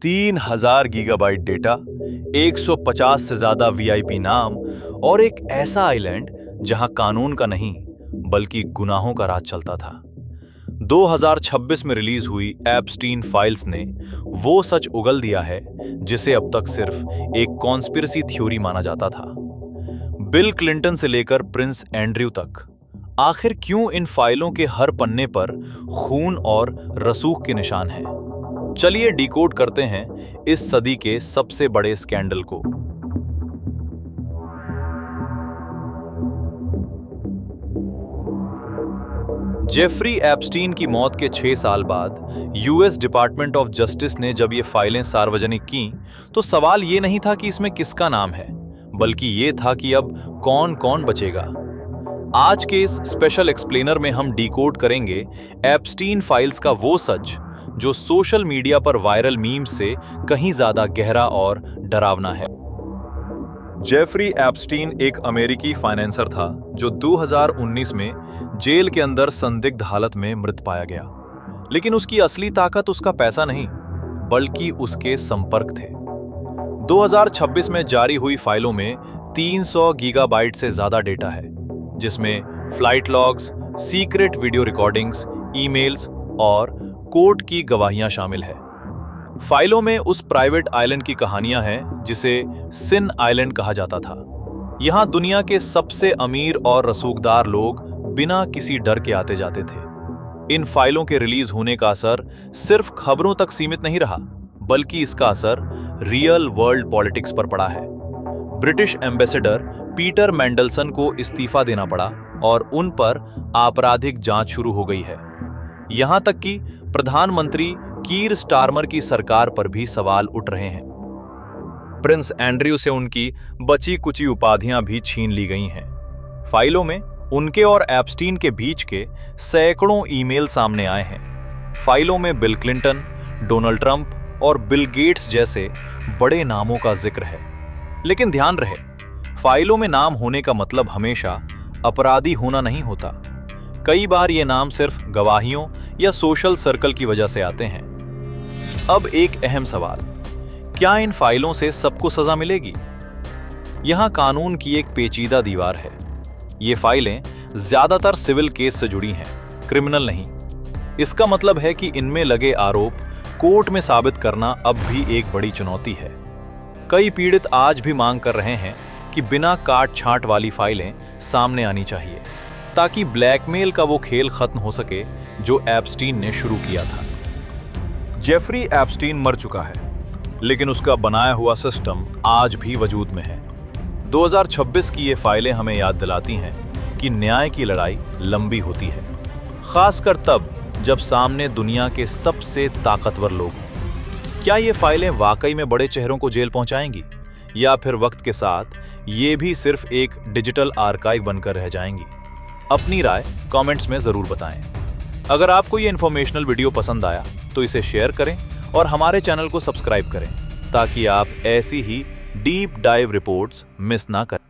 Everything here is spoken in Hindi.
3000 गीगाबाइट डेटा, 150 से ज्यादा वीआईपी नाम और एक ऐसा आइलैंड जहां कानून का नहीं बल्कि गुनाहों का राज चलता था। 2026 में रिलीज हुई एप्स्टीन फाइल्स ने वो सच उगल दिया है जिसे अब तक सिर्फ एक कॉन्स्पिरेसी थ्योरी माना जाता था। बिल क्लिंटन से लेकर प्रिंस एंड्रयू तक, आखिर क्यों इन फाइलों के हर पन्ने पर खून और रसूख के निशान हैं? चलिए डिकोड करते हैं इस सदी के सबसे बड़े स्कैंडल को। जेफरी एप्स्टीन की मौत के 6 साल बाद यूएस डिपार्टमेंट ऑफ जस्टिस ने जब ये फाइलें सार्वजनिक की तो सवाल ये नहीं था कि इसमें किसका नाम है, बल्कि ये था कि अब कौन कौन बचेगा। आज के इस स्पेशल एक्सप्लेनर में हम डिकोड करेंगे एप्स्टीन फाइल्स का वो सच जो सोशल मीडिया पर वायरल मीम्स से कहीं ज्यादा गहरा और डरावना है। जेफरी एप्स्टीन एक अमेरिकी फाइनेंसर था जो 2019 में जेल के अंदर संदिग्ध हालत में मृत पाया गया। लेकिन उसकी असली ताकत उसका पैसा नहीं बल्कि उसके संपर्क थे। 2026 में जारी हुई फाइलों में 300 गीगाबाइट से ज्यादा डेटा है, जिसमें flight logs, secret video recordings, emails और कोर्ट की गवाहियां शामिल है। फाइलों में उस प्राइवेट आइलैंड की कहानियां हैं जिसे सिन आइलैंड कहा जाता था। यहां दुनिया के सबसे अमीर और रसूखदार लोग बिना किसी डर के आते जाते थे। इन फाइलों के रिलीज होने का असर सिर्फ खबरों तक सीमित नहीं रहा, बल्कि इसका असर रियल वर्ल्ड पॉलिटिक्स पर पड़ा है। ब्रिटिश एम्बेसडर पीटर मैंडलसन को इस्तीफा देना पड़ा और उन पर आपराधिक जांच शुरू हो गई है। यहां तक कि प्रधानमंत्री कीर स्टारमर की सरकार पर भी सवाल उठ रहे हैं। प्रिंस एंड्रयू से उनकी बची कुची उपाधियां भी छीन ली गई हैं। फाइलों में उनके और एप्स्टीन के बीच के सैकड़ों ईमेल सामने आए हैं। फाइलों में बिल क्लिंटन, डोनाल्ड ट्रंप और बिल गेट्स जैसे बड़े नामों का जिक्र है। लेकिन ध्यान रहे, फाइलों में नाम होने का मतलब हमेशा अपराधी होना नहीं होता। कई बार ये नाम सिर्फ गवाहियों या सोशल सर्कल की वजह से आते हैं। अब एक अहम सवाल, क्या इन फाइलों से सबको सजा मिलेगी? यहां कानून की एक पेचीदा दीवार है। ये फाइलें ज्यादातर सिविल केस से जुड़ी हैं, क्रिमिनल नहीं। इसका मतलब है कि इनमें लगे आरोप कोर्ट में साबित करना अब भी एक बड़ी चुनौती है। कई पीड़ित आज भी मांग कर रहे हैं कि बिना काट छांट वाली फाइलें सामने आनी चाहिए, ताकि ब्लैकमेल का वो खेल खत्म हो सके जो एप्स्टीन ने शुरू किया था। जेफरी एप्स्टीन मर चुका है, लेकिन उसका बनाया हुआ सिस्टम आज भी वजूद में है। 2026 की ये फाइलें हमें याद दिलाती हैं कि न्याय की लड़ाई लंबी होती है, खासकर तब जब सामने दुनिया के सबसे ताकतवर लोग हों। क्या ये फाइलें वाकई में बड़े चेहरों को जेल पहुंचाएंगी, या फिर वक्त के साथ ये भी सिर्फ एक डिजिटल आर्काइव बनकर रह जाएंगी? अपनी राय कमेंट्स में जरूर बताएं। अगर आपको ये इन्फॉर्मेशनल वीडियो पसंद आया तो इसे शेयर करें और हमारे चैनल को सब्सक्राइब करें, ताकि आप ऐसी ही डीप डाइव रिपोर्ट्स मिस ना करें।